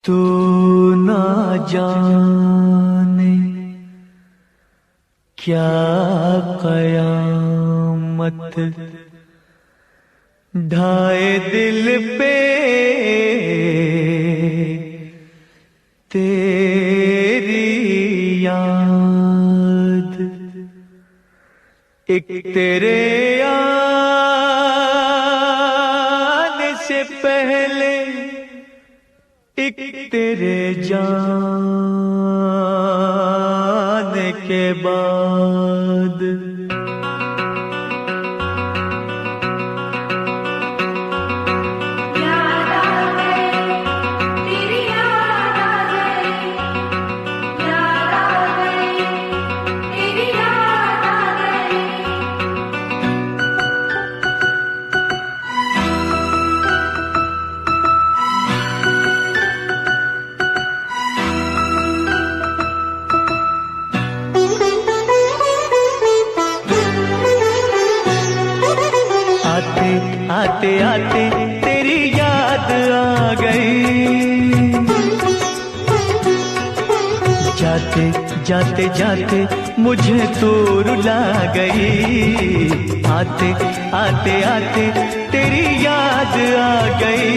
तू ना जाने क्या कयामत ढाए दिल पे तेरी याद। एक तेरे आने से पहले एक तेरे जाने के बाद। आते आते तेरी याद आ गई, जाते जाते जाते मुझे तू रुला गई। आते आते आते तेरी याद आ गई,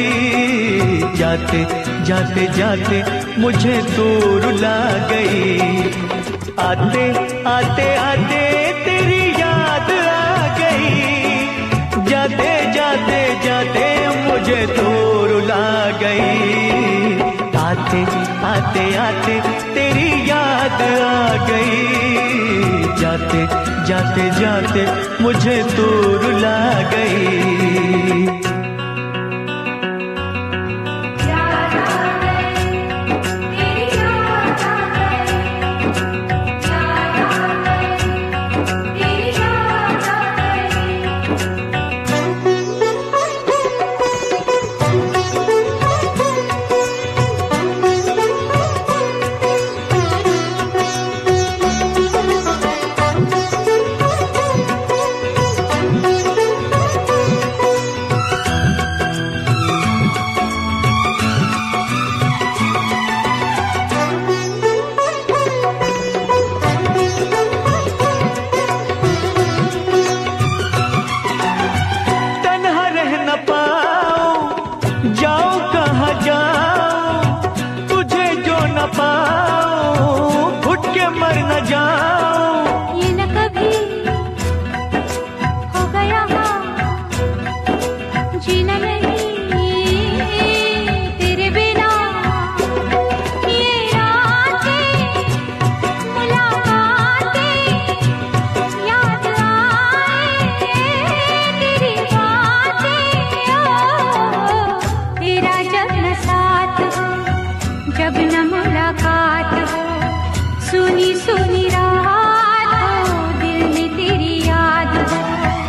जाते जाते जाते मुझे तू रुला गई। आते आते आते तेरी याद आ गई, जाते जाते जाते मुझे तो रुला गई। आते आते आते तेरी याद आ गई, जाते जाते जाते मुझे तो रुला गई।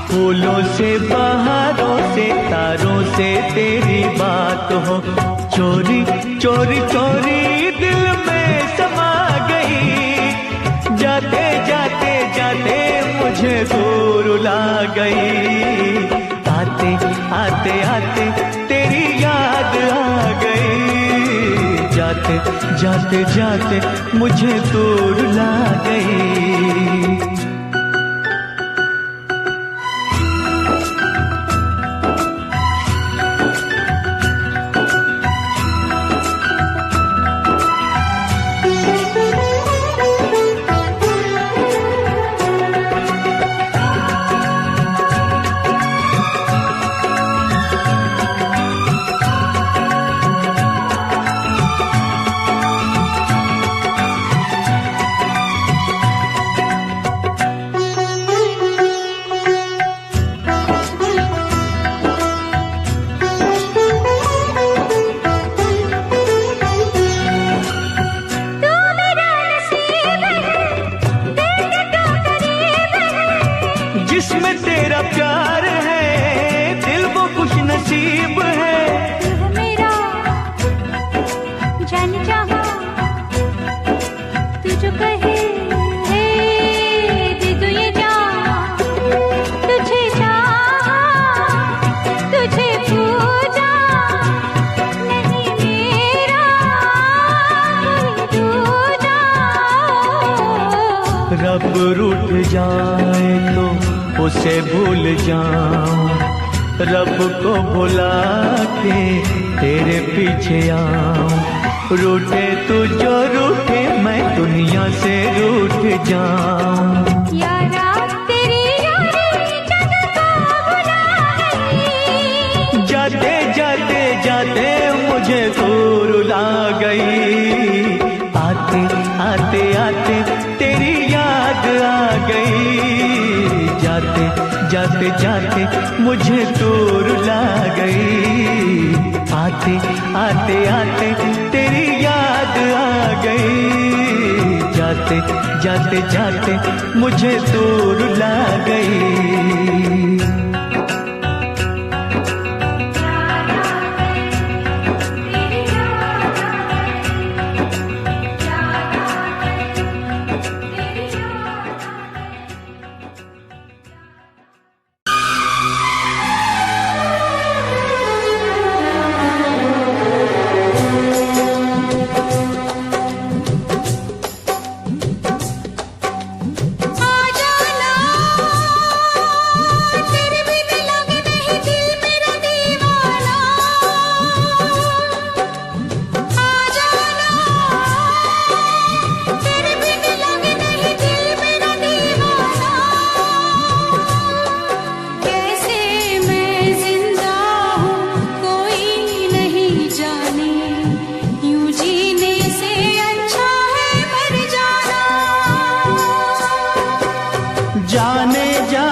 फूलों से बहारों से तारों से तेरी बात हो, चोरी चोरी चोरी दिल में समा गई। जाते जाते जाते मुझे तो रुला गई। आते आते आते तेरी याद आ गई, जाते जाते जाते मुझे तो रुला गई। जब रूठ जाए तो उसे भूल जाऊं, रब को भुला के तेरे पीछे आऊं। रूठे तू जो रूठे मैं दुनिया से रूठ जाऊं। यारा तेरी यारी जग को भुला गई, जाते जाते जाते मुझे तू रुला गई। आते आते आते तेरी याद आ गई, जाते जाते जाते मुझे तू रुला गई। आते आते आते तेरी याद आ गई, जाते जाते जाते मुझे तू रुला गई। जाने जा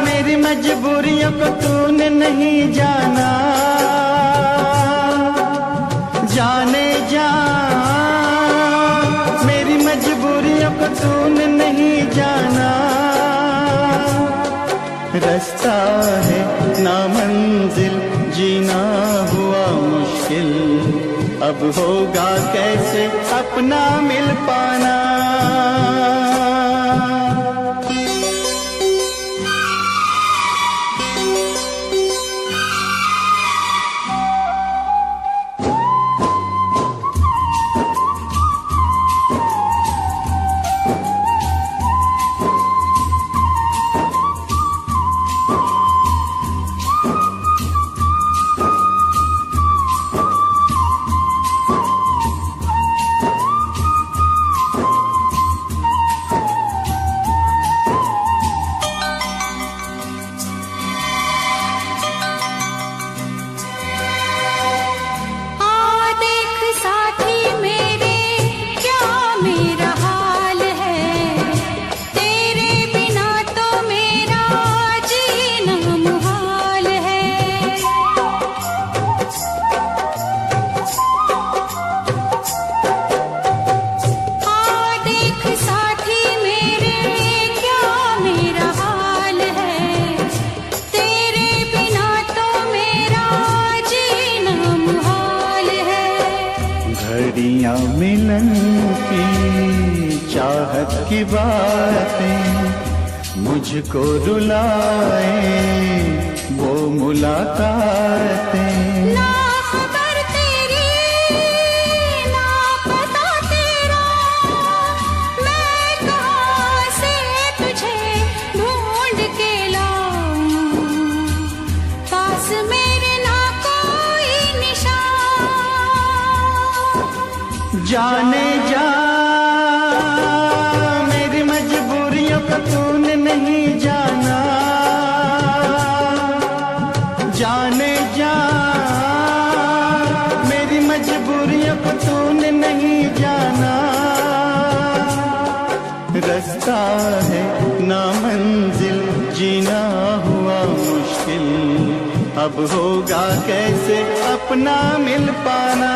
मेरी मजबूरियों को तूने नहीं जाना। जाने जा मेरी मजबूरियों को तूने नहीं जाना। रास्ता है ना मंजिल जीना हुआ मुश्किल, अब होगा कैसे अपना मिल पाना। मिलन की चाहत की बातें मुझको रुलाए, वो मुलाकातें। ना खबर तेरी ना पता तेरा, मैं कहाँ से तुझे ढूंढ के लाऊं। पास मेरे ना कोई निशान। जाने जा मेरी मजबूरियों को तूने नहीं जाना। जाने जा मेरी मजबूरियों को तूने नहीं जाना। रास्ता है ना मंजिल जीना हुआ मुश्किल, अब होगा कैसे अपना मिल पाना।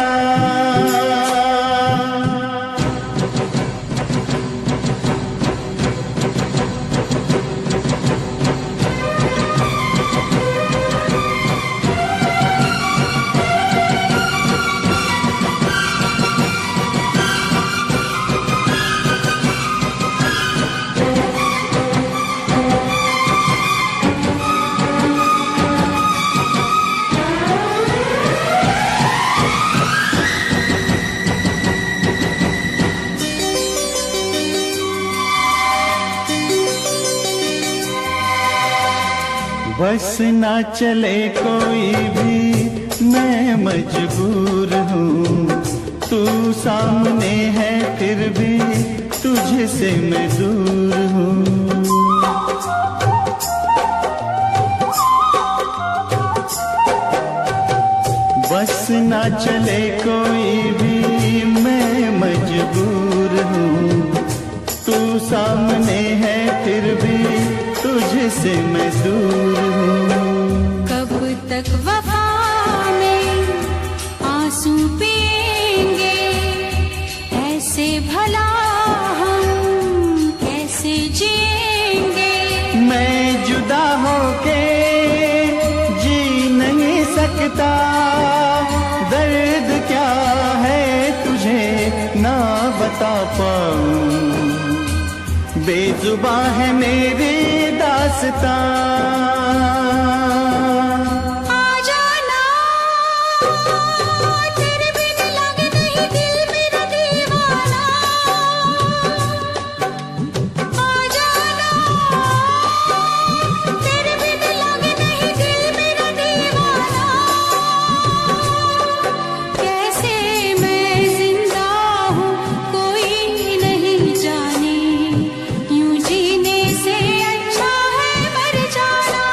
बस ना चले कोई भी मैं मजबूर हूँ, तू सामने है फिर भी तुझसे मैं दूर हूँ। बस ना चले कोई भी मैं मजबूर हूँ, तू सामने है फिर भी तुझसे मैं दूर हूँ। कब तक वफा में आंसू पिएंगे, ऐसे भला हम कैसे जिएंगे। मैं जुदा होके जी नहीं सकता, दर्द क्या है तुझे ना बता पाऊं, बेजुबां है मेरी दास्तां। आ जाना तेरे बिन लगे नहीं दिल मेरा दीवाना। आ जाना तेरे बिन लगे नहीं दिल मेरा दीवाना। कैसे मैं जिंदा हूँ कोई नहीं जाने, यूं जीने से अच्छा है मर जाना।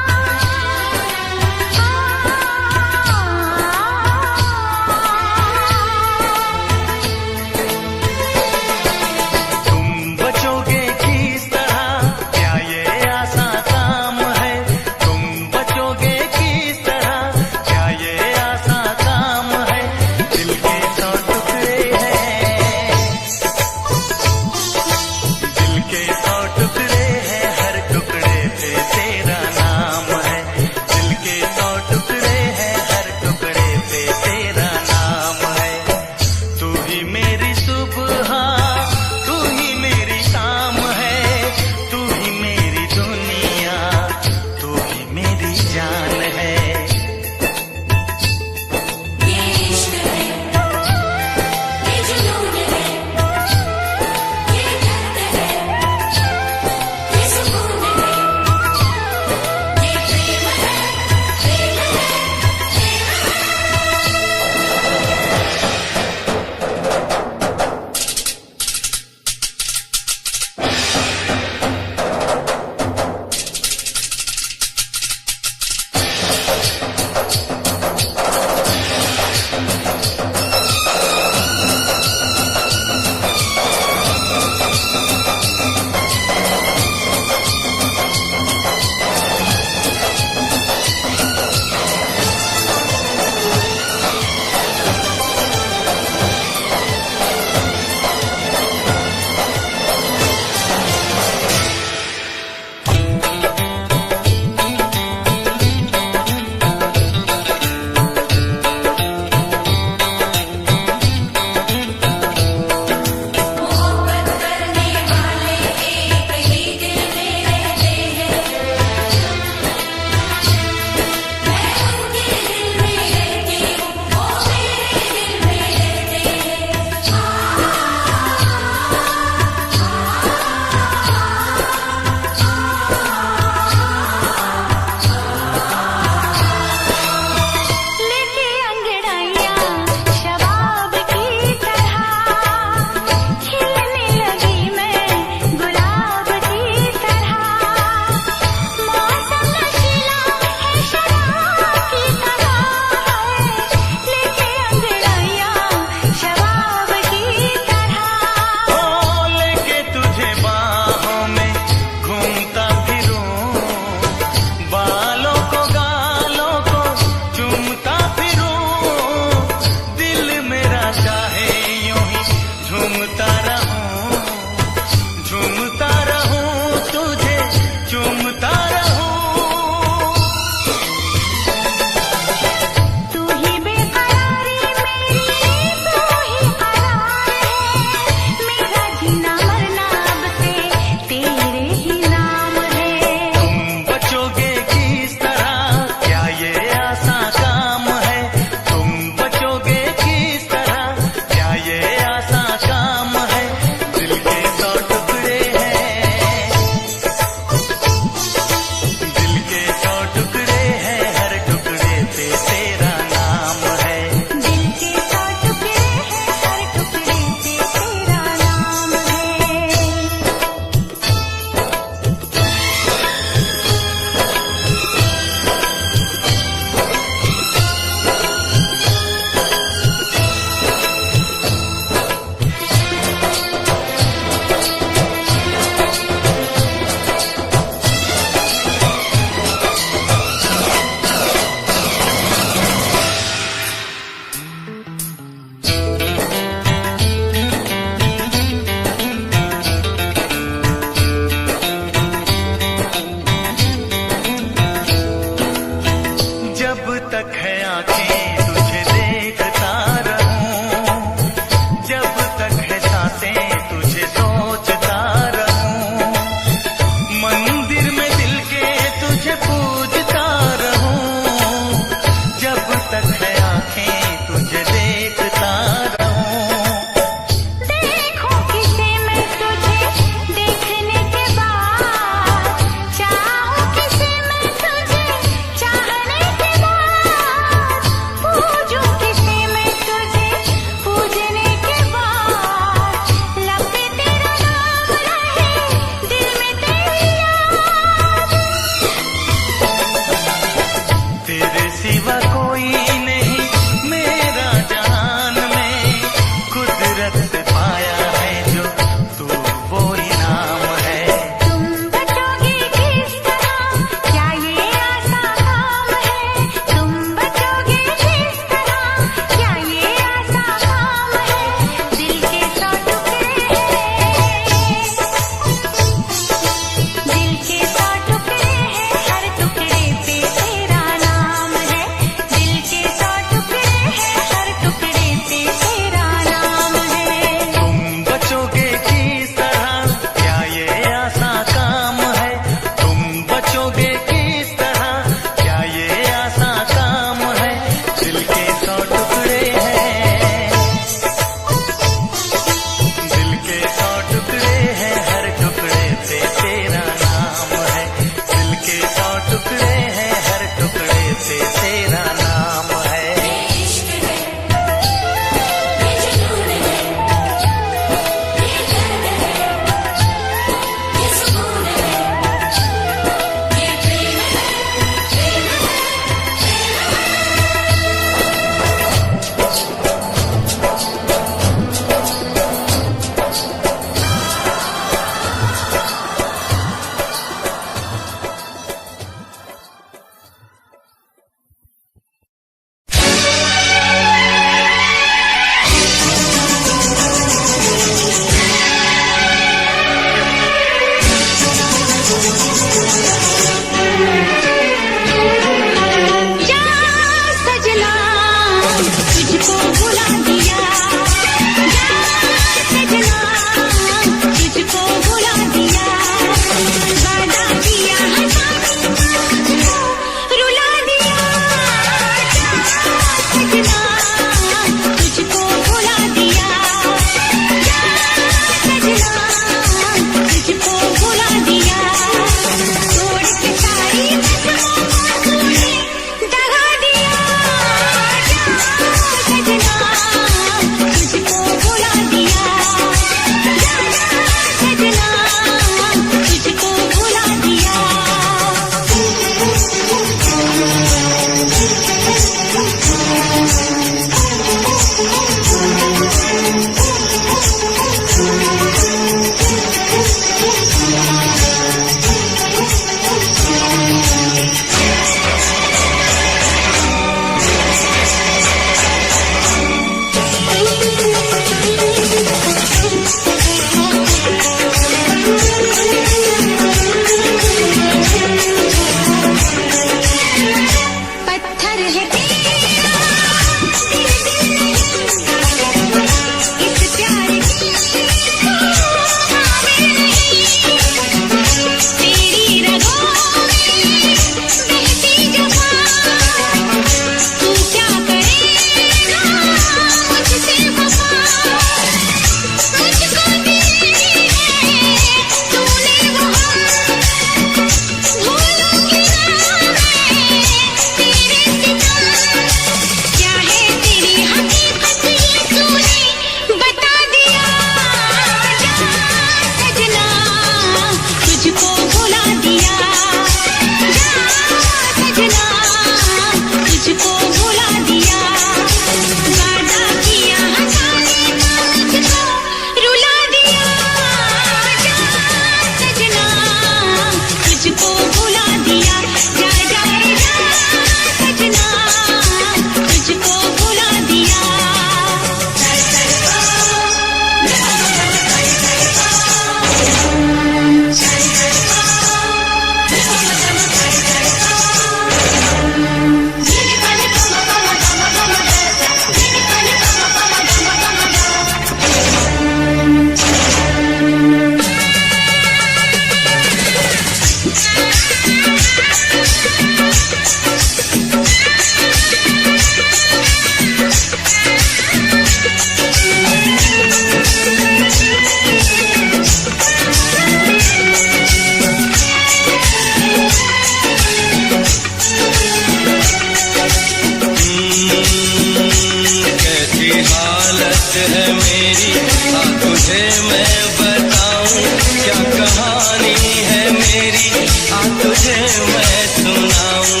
है मेरी, हाँ तुझे मैं बताऊं क्या कहानी है मेरी, हाँ तुझे मैं सुनाऊं।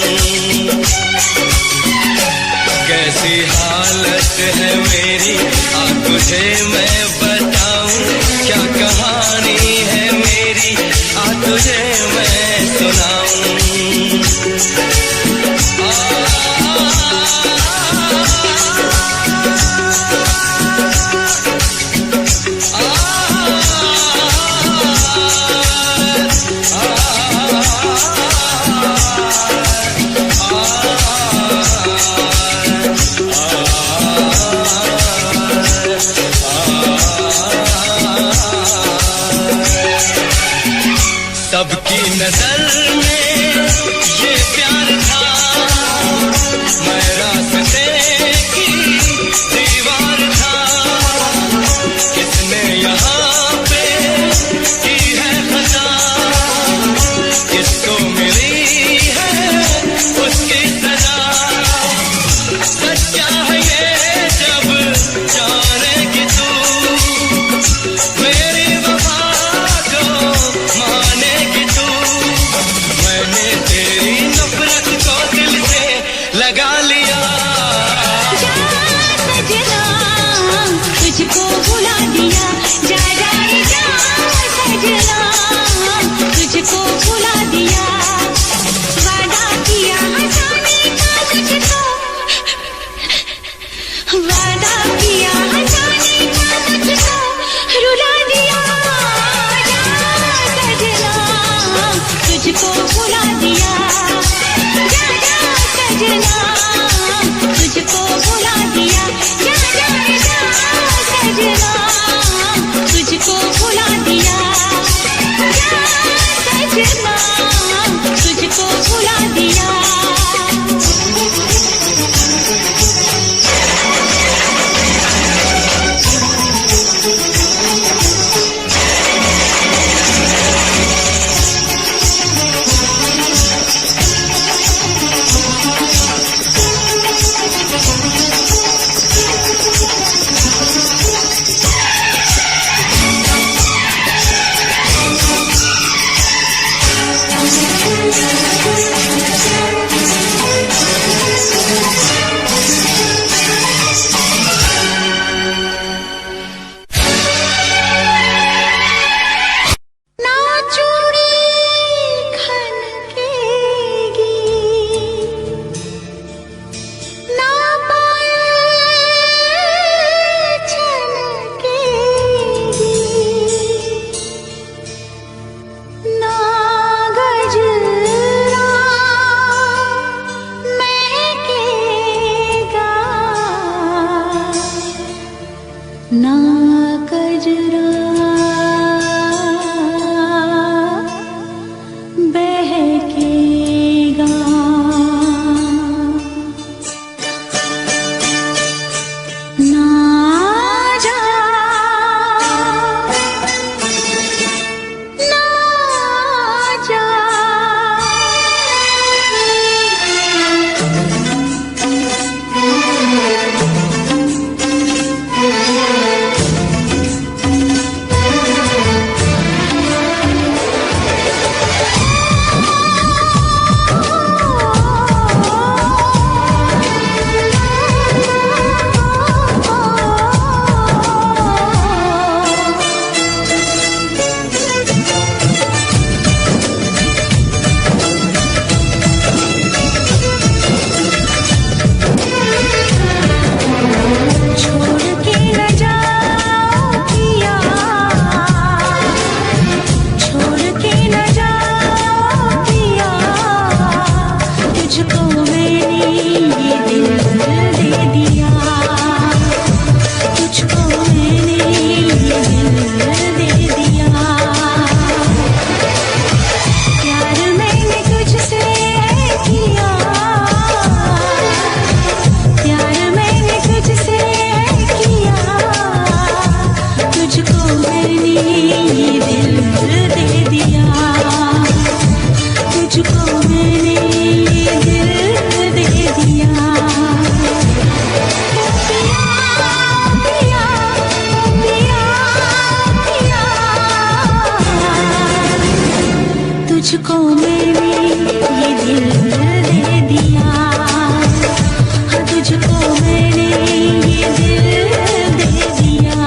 कैसी हालत है मेरी, हाँ तुझे मैं बताऊं क्या कहानी है मेरी, हाँ तुझे मैं सुनाऊं। सबकी नजर में ये प्यार था, मैं रास्ते की दीवार था। किसने यहाँ पे की है खता, किसको मिली है उसकी सजा। सच्चा है ये जब जानेगी तू, मेरी वफा को मानेगी तू। मैंने तेरी नफरत को दिल से लगा लिया। जा सजना तुझको भुला दिया, जा जा जा सजना तुझको भुला दिया। वादा किया हंसाने का तुझको, वादा किया हंसाने का तुझको रुला दिया। जा सजना तुझको भुला दिया, जा जा सजना तुझको भुला दिया। जा जा जा सजना तुझको भुला दिया, जा सजना तुझको भुला दिया। ना चूड़ी खनकेगी, ना पायल छनकेगी, ना गजरा महकेगा, ना गजरा बहकेगा। ना जा ना जा तुझको मैंने ये दिल दे दिया, हाँ तुझको मैंने ये दिल दे दिया।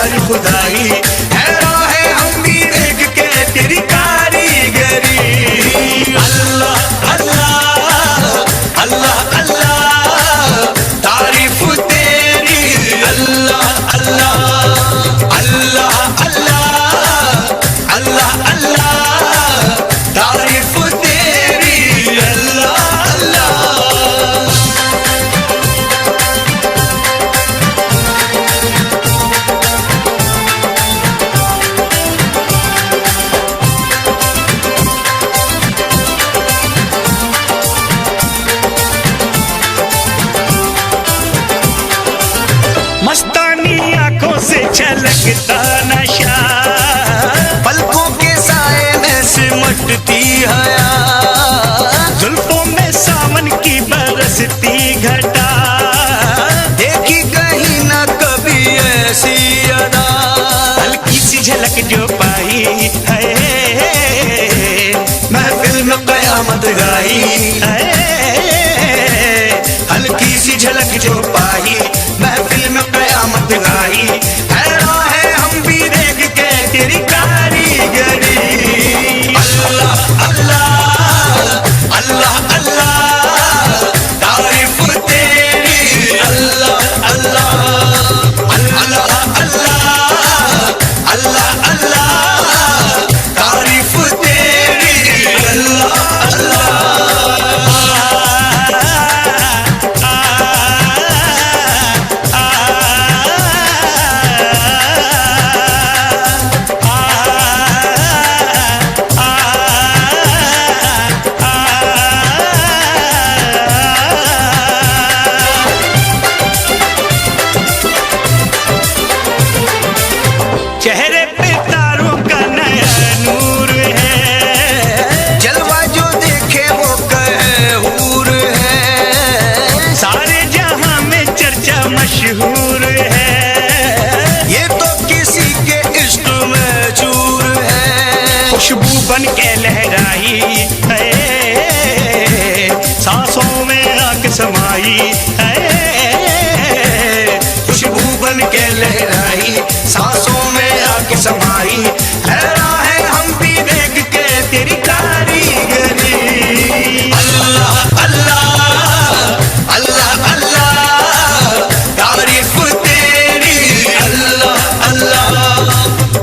प्यारी खुदाई, हैरान है हम भी देख के तेरी कारीगरी। अल्लाह अल्लाह अल्लाह अल्लाह तारीफ तेरी, अल्लाह अल्लाह अल्लाह अल्लाह अल्लाह अल्लाह तारीफ तेरी, अल्लाह अल्लाह। मस्तानी आंखों से छलकता नशा, पलकों के साए में सिमटती हया, जुल्फों में सावन की बरसती घटा, देखी कहीं ना कभी ऐसी अदा। हल्की सी झलक जो पाई है, महफिल में कयामत गाई है। हल्की सी झलक जो पाई, महफिल में कयामत गाई, हैरान है हम भी देख के तेरी कारीगरी। अल्लाह अल्लाह अल्लाह अल्लाह तारीफ तेरी, अल्लाह अल्लाह अल्लाह अल्लाह अल्लाह अल्लाह तारीफ तेरी, अल्लाह अल्लाह। चेहरे पे तारों का नया नूर है, जलवा जो देखे वो कहे हूर है, सारे जहां में चर्चा मशहूर है, ये तो किसी के इश्क में चूर है। खुशबू बन के लहराई है, सांसों में आके समाई है, खुशबू बन के लहराई, सांसों में आके समाई, हैरान है हम भी देख के तेरी कारीगरी। अल्लाह अल्लाह अल्लाह अल्लाह तारीफ तेरी, अल्लाह अल्लाह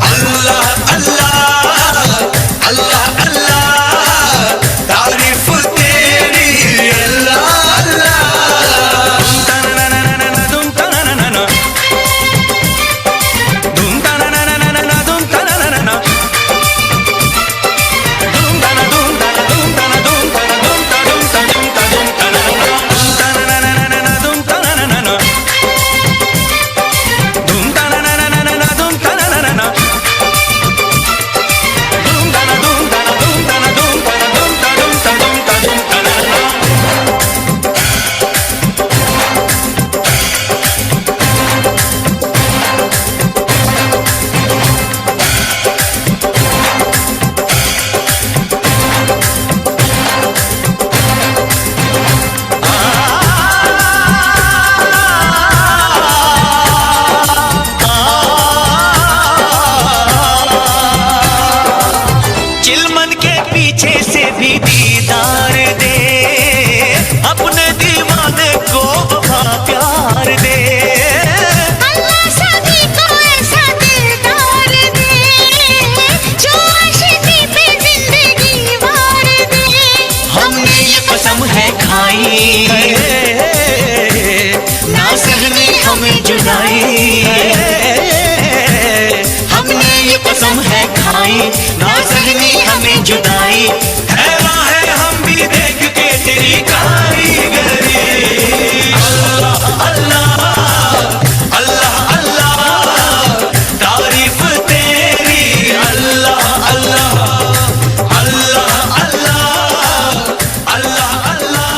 अल्लाह अल्लाह अल्लाह अल्लाह तारीफ तेरी, अल्लाह अल्लाह। चिलमन के पीछे से भी दीदार दे, अपने दीवाने को वफा प्यार दे। अल्लाह सभी को ऐसा दिलदार दे, जो आशिकी पे जिंदगी वार दे। हमने ये कसम है खाई, ना सहने हमें जुदाई, हमने ये कसम है खाई, ना सहने हमें जुदाई, हैरान है हम भी देख के तेरी कारीगरी। अल्लाह अल्लाह अल्लाह अल्लाह तारीफ तेरी, अल्लाह अल्लाह अल्लाह अल्लाह अल्लाह अल्लाह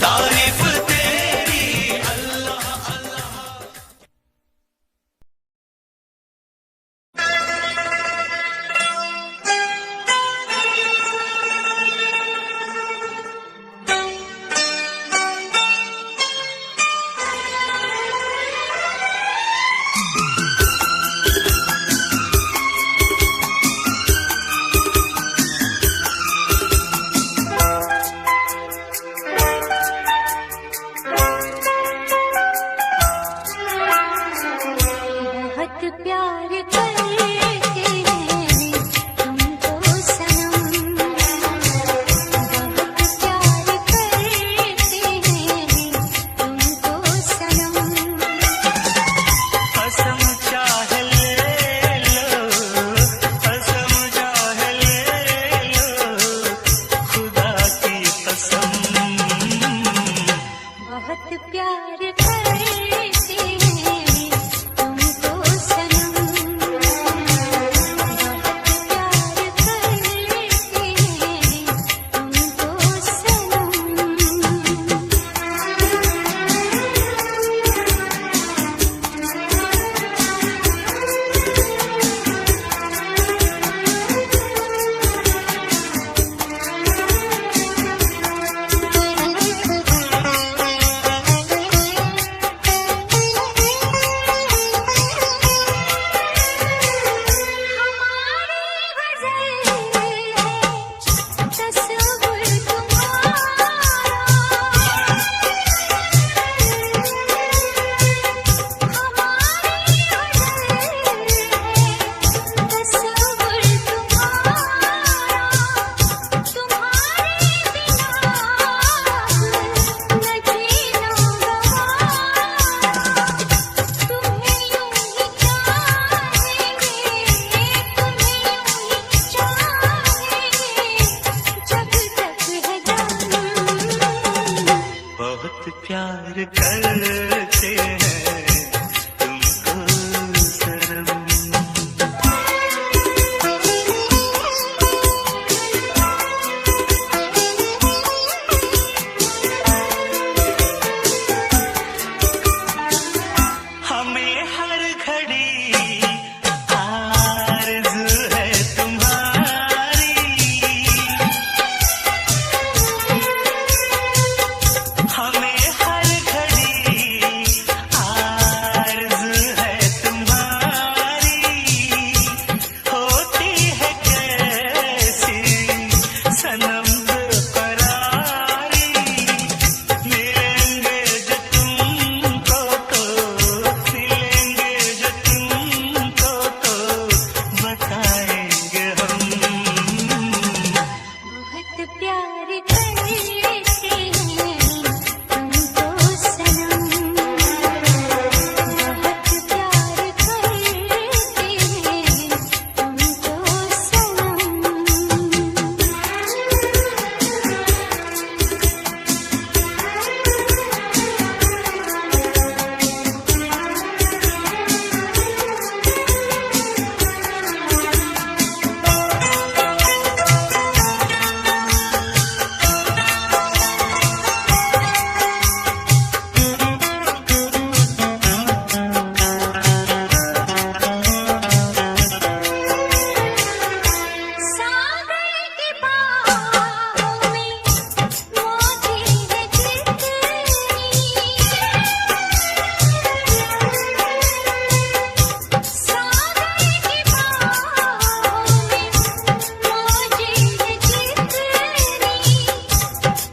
तारीफ तेरी, अल्लाह अल्लाह। बहुत प्यार करते हैं तुमको सनम, बहुत प्यार करते हैं तुमको सनम। बहुत प्यार करते हैं तुमको सनम। हमें हर घड़ी आरज़ू है तुम्हारी, हमें हर घड़ी आरज़ू है तुम्हारी, होती है कैसी सनम बेकरारी, मिलेंगे जो तुमको तो मिलेंगे जो तुमको तो बताएंगे हम। बहुत प्यार करते हैं तुमको सनम, बहुत प्यार करते हैं तुमको सागर की बाहों में मोती है जितनी, सागर की बाहों में मोती है जितनी,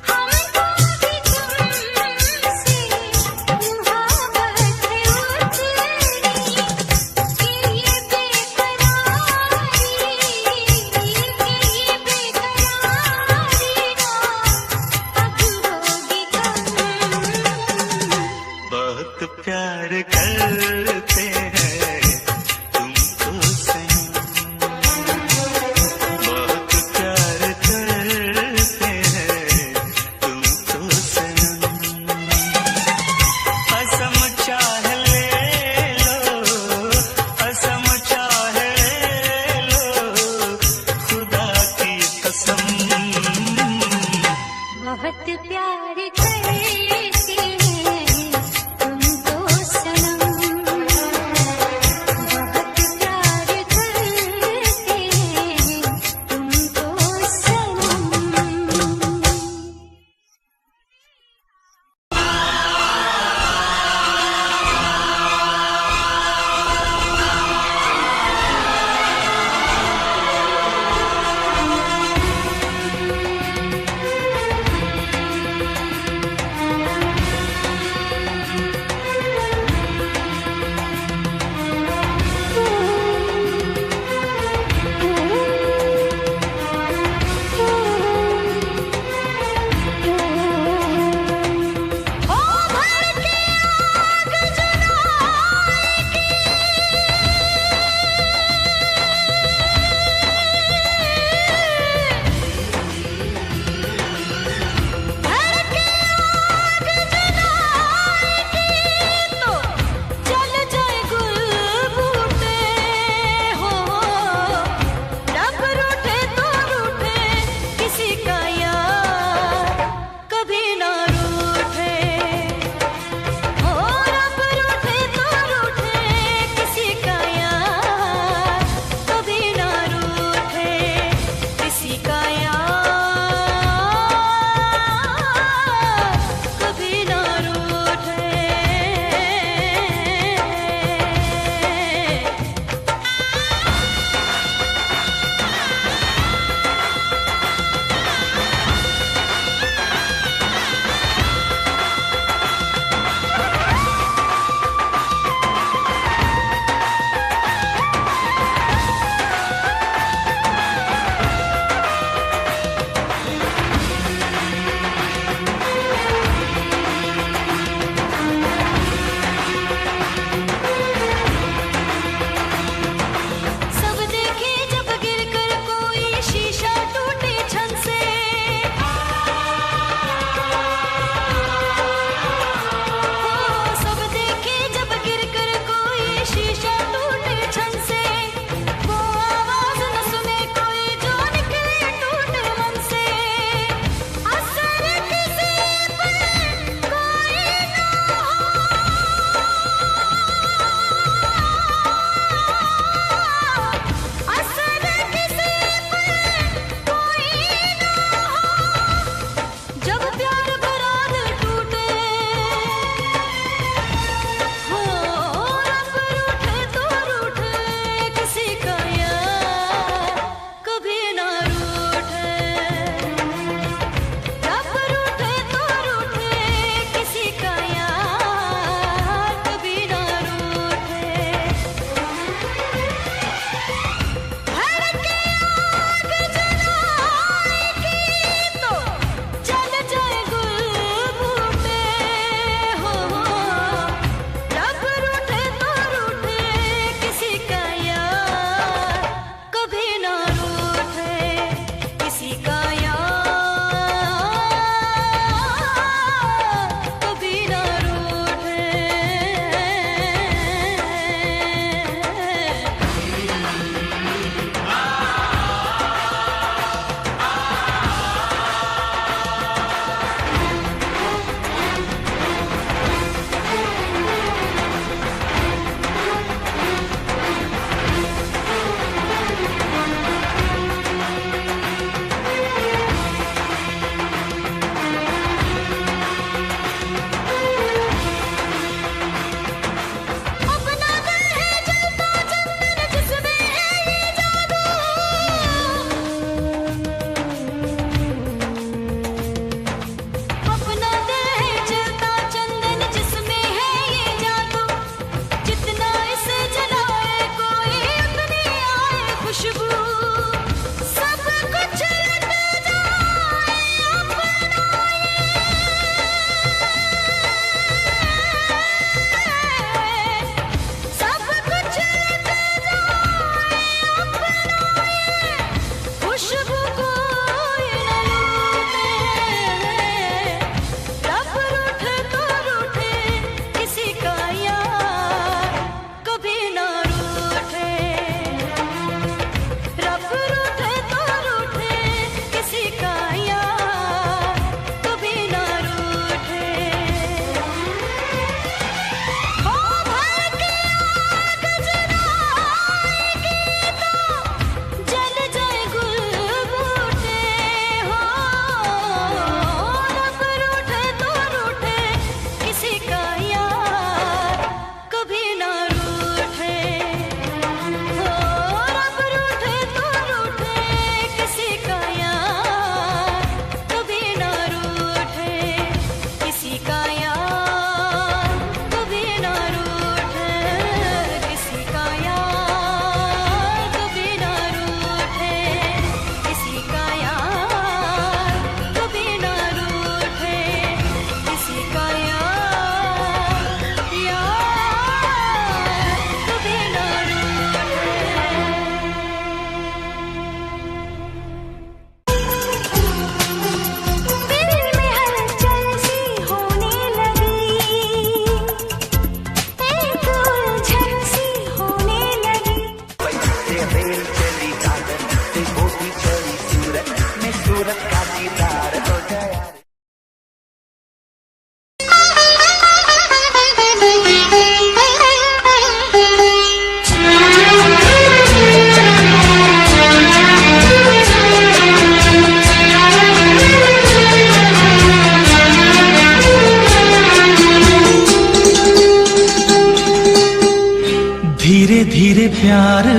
हमको भी तुमसे मोहब्बत है उतनी, कि ये बेकरारी बहुत प्यार करते हैं तुमको सनम, बहुत प्यार करते हैं तुमको सनम। असम चाह ले लो, असम चाह ले लो, खुदा की कसम। बहुत प्यार करते हैं तुमको सनम,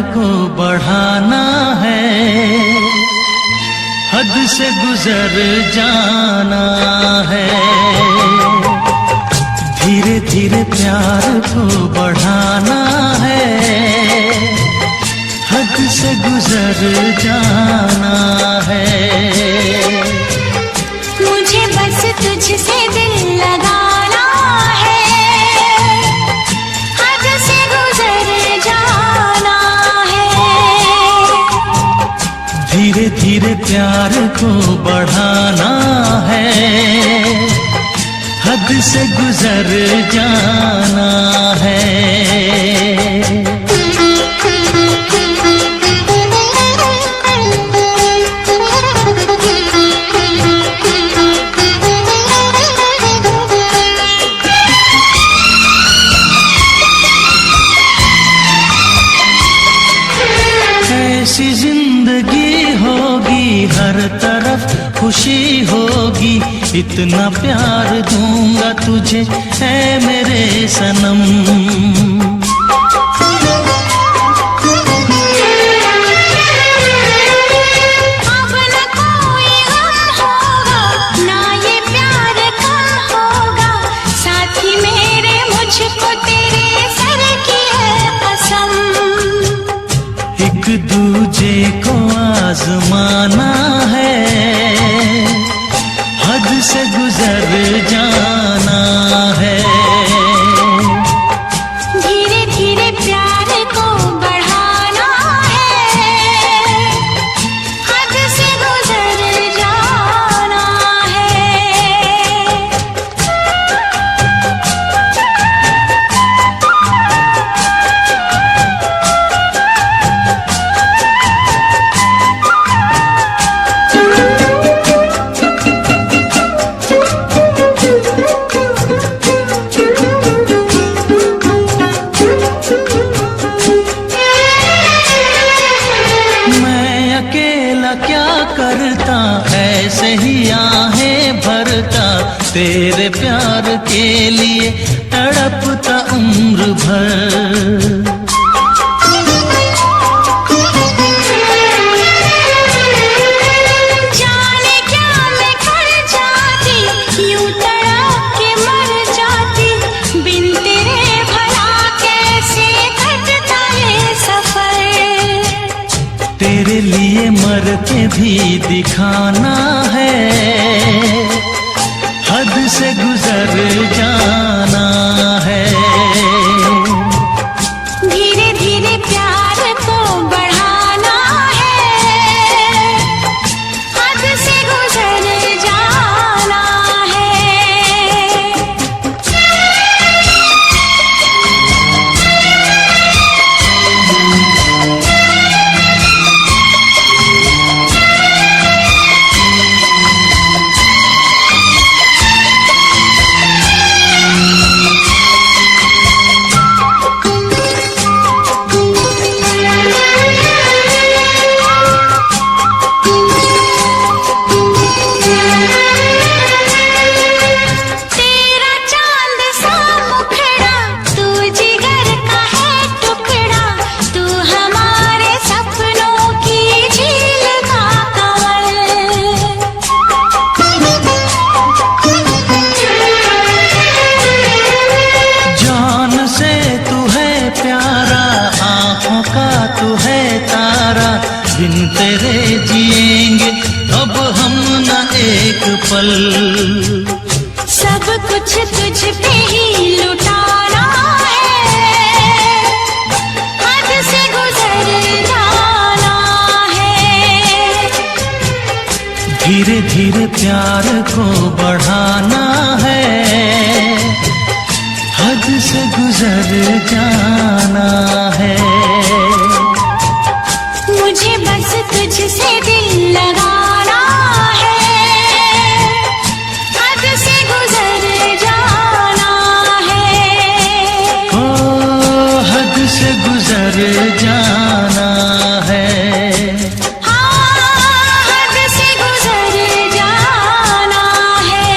को बढ़ाना है, हद से गुजर जाना है। धीरे धीरे प्यार को बढ़ाना है, हद से गुजर जाना है। मुझे बस तुझसे दिल लगाना है, हद से गुजर जाना है। धीरे धीरे प्यार को बढ़ाना है, हद से गुजर जाना है। ऐसी जिंदगी होगी, हर तरफ खुशी होगी, इतना प्यार दूंगा तुझे ऐ मेरे सनम। अब न कोई गम होगा, ना ये प्यार कम होगा, साथी मेरे मुझको तेरे सर की है कसम। एक दूजे को आजमाना है, हद से गुजर जाना है। धीरे धीरे प्यार को बढ़ाना है, हद से गुजर जाना है। मैं अकेला क्या करता, ऐसे ही आहें भरता, तेरे प्यार के लिए तड़पता उम्र भर। जाने क्या मैं कर जाती, यूं तड़प के मर जाती, बिन तेरे भला कैसे कटता है सफर। तेरे लिए मर के भी दिखाना है, हद से गुजर जाना है। धीरे धीरे प्यार को बढ़ाना है, हद से गुजर जाना है। तेरा चांद सा मुखड़ा, तू जिगर का है टुकड़ा, तू हमारे सपनों की झील का कमल। जान से तू है प्यारा, आँखों का तू है तारा, बिन तेरे जिएंगे अब हम न एक पल। सब कुछ तुझ पे ही लुटाना है, हद से गुजर जाना है। धीरे धीरे प्यार को बढ़ाना है, हद से गुजर जाना है। मुझे बस तुझसे दिल लगाना है, हद से गुजर जाना है। ओ हद से गुजर जाना है। हाँ, हद से गुजर जाना है।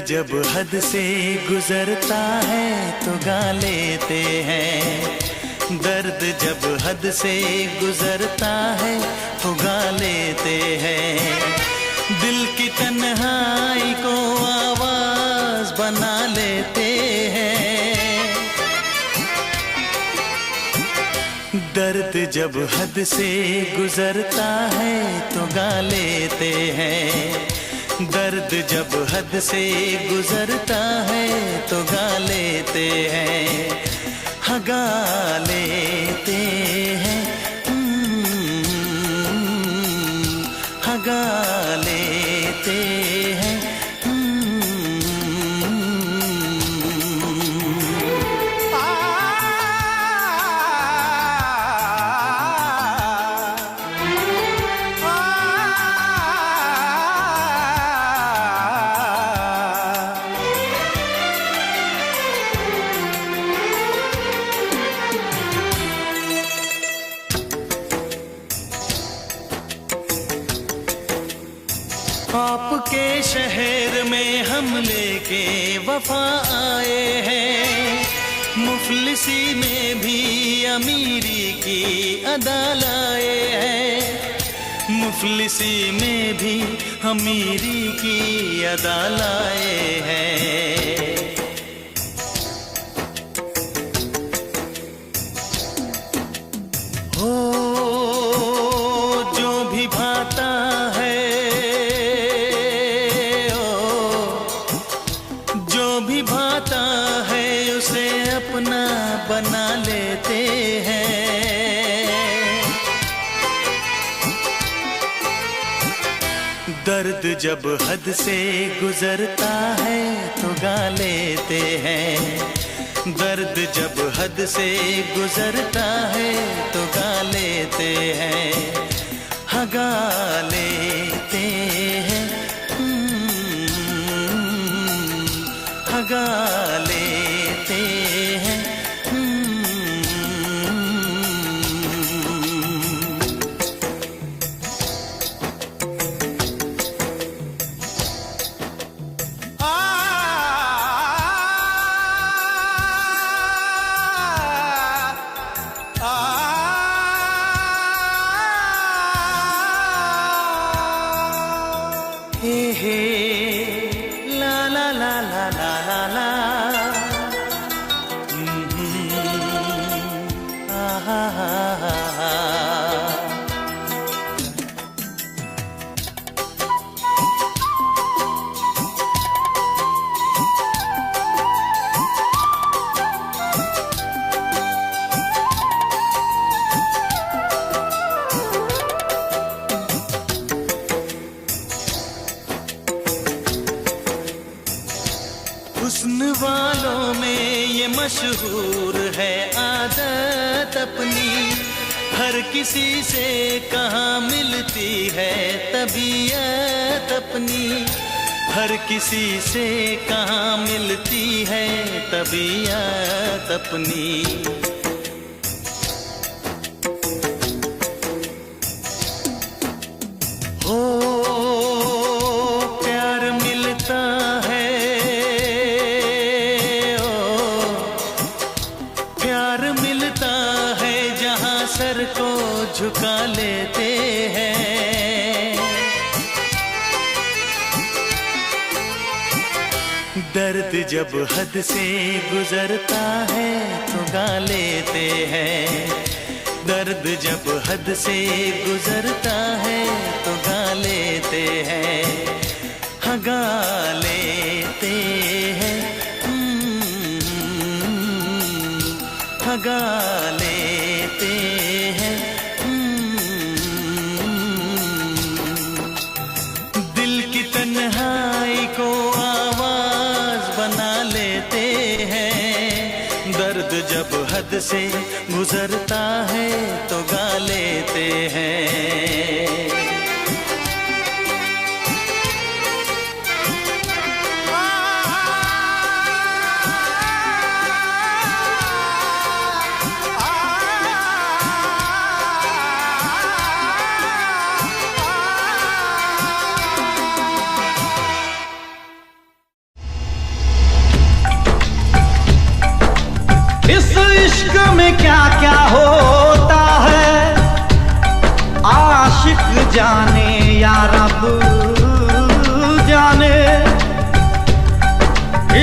जब हद से गुजरता है तो गा लेते हैं, दर्द जब हद से गुजरता है तो गा लेते हैं। दिल की तन्हाई को आवाज बना लेते हैं। दर्द जब हद से गुजरता है तो गा लेते हैं, दर्द जब हद से गुजरता है तो गा लेते हैं, हाँ गा लेते हैं, हाँ गा लेते हैं। आपके शहर में हम लेके वफा आए हैं, मुफलिसी में भी अमीरी की अदा लाए हैं, मुफलिसी में भी अमीरी की अदा लाए हैं। हो जो भी भाता है, भाता है उसे अपना बना लेते हैं। दर्द जब हद से गुजरता है तो गा लेते हैं, दर्द जब हद से गुजरता है तो गा लेते हैं, हाँ गा लेते हैं, गा लेते हैं। हे ला ला ला ला ला ला, हा हा हा हा। हुस्न वालों में ये मशहूर है आदत अपनी, हर किसी से कहाँ मिलती है तबीयत अपनी, हर किसी से कहाँ मिलती है तबीयत अपनी। हो प्यार मिलता है, सर को झुका लेते हैं। दर्द जब हद से गुजरता है तो गा लेते हैं, दर्द जब हद से गुजरता है तो गा लेते हैं, हाँ गा लेते हैं, हाँ गा लेते हैं। दिल की तन्हाई को आवाज बना लेते हैं, दर्द जब हद से गुजरता है तो गा लेते हैं। इश्क में क्या क्या होता है आशिक जाने या रब जाने।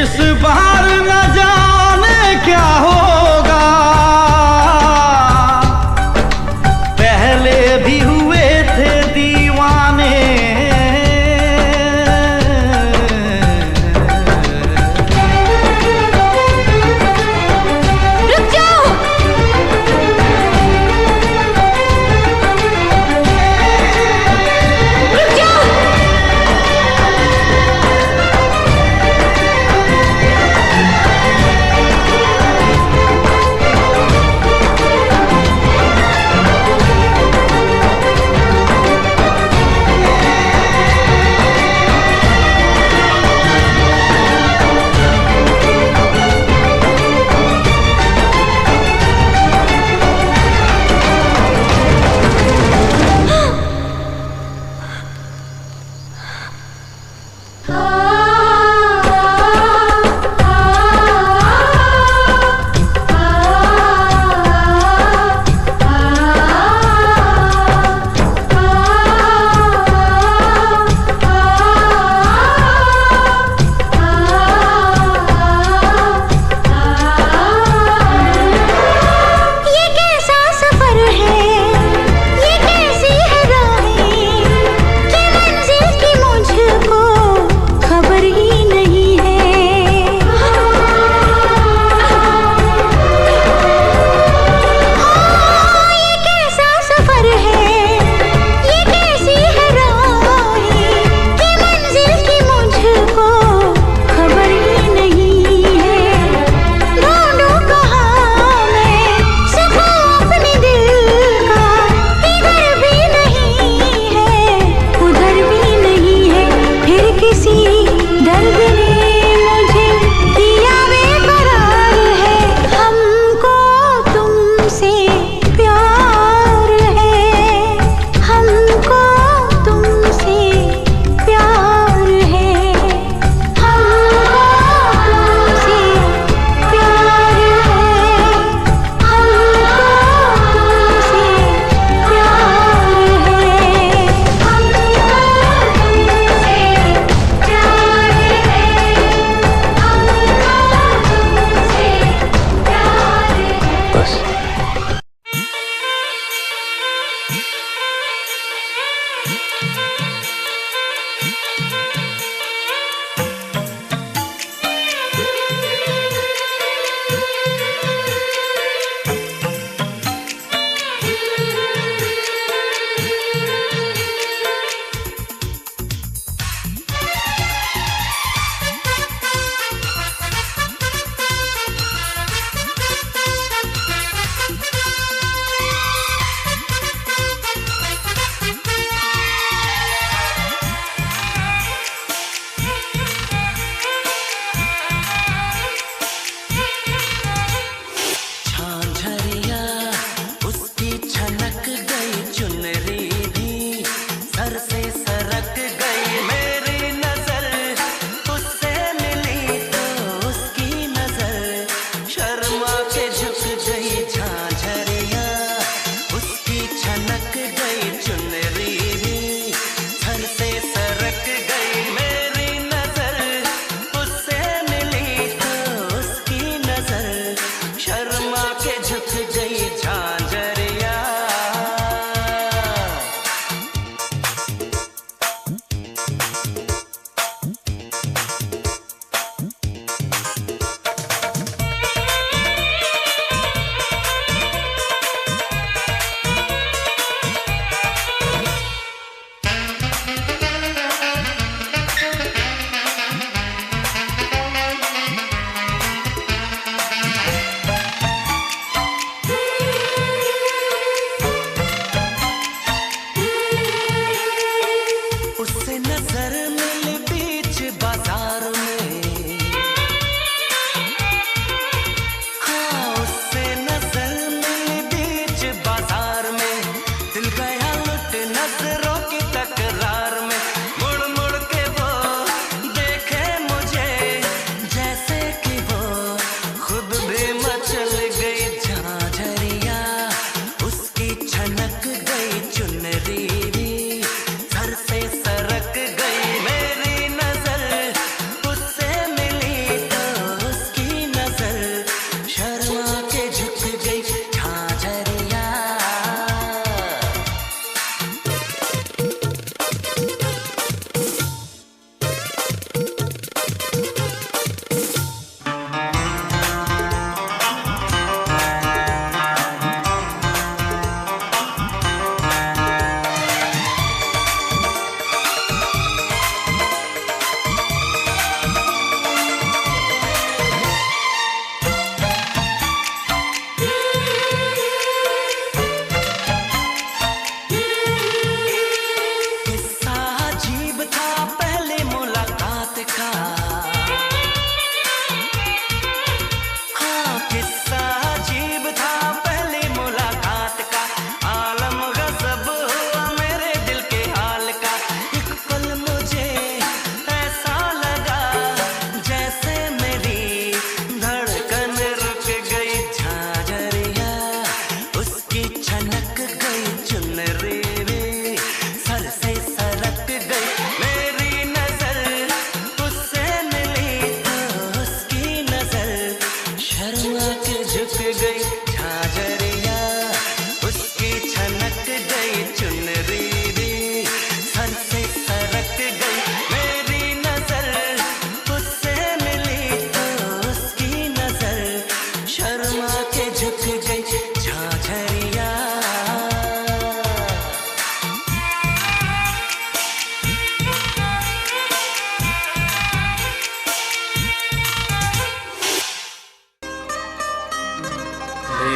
इस बार न जाने क्या होगा, पहले भी हुए थे दीवाने। रुक जाओ। रुक जाओ।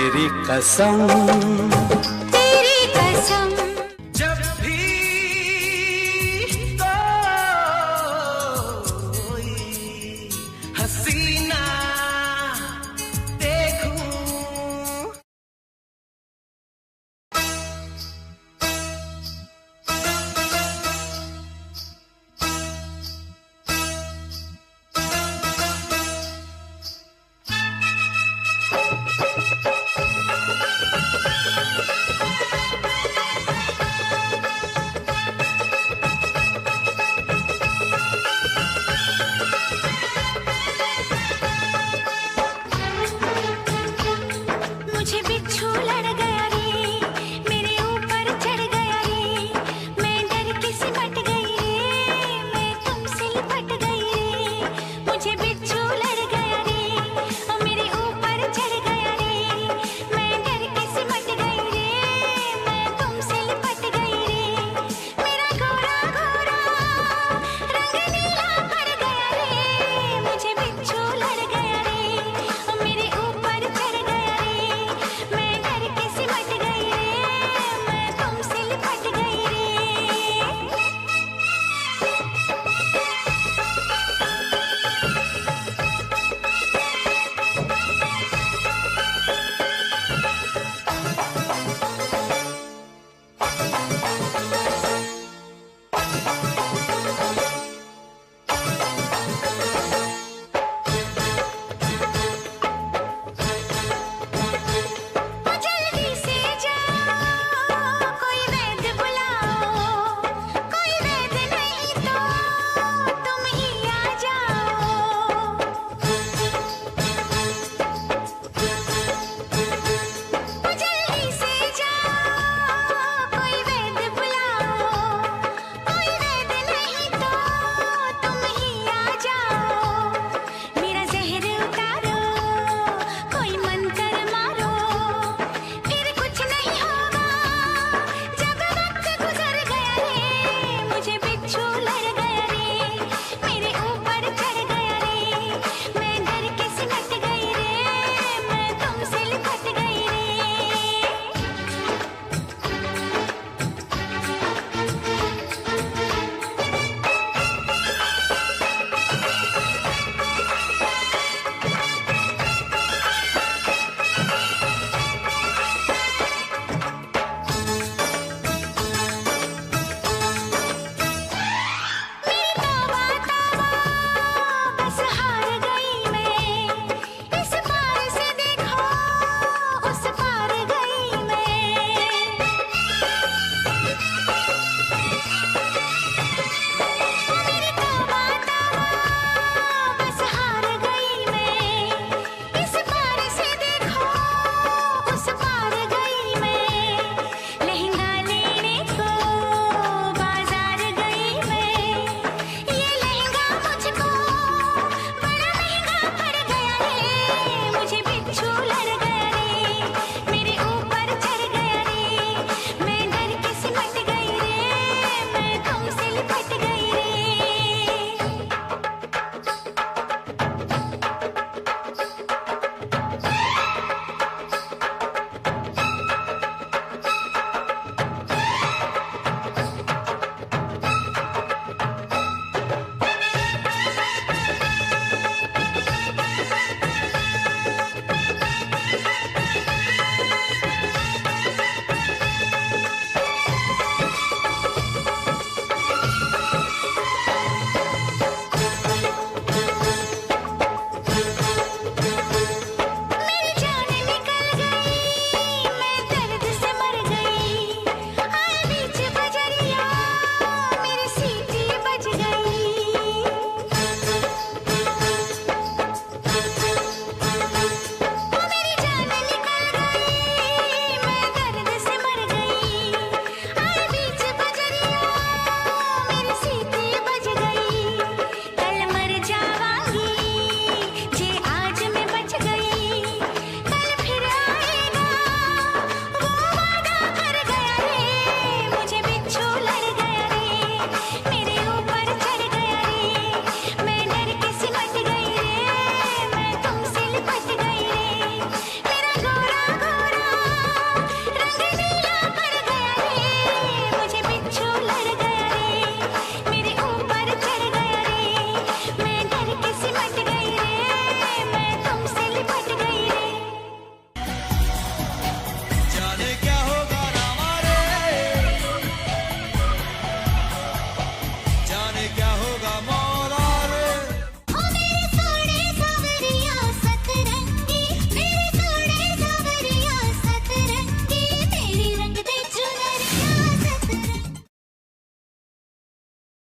तेरी कसम, तेरी कसम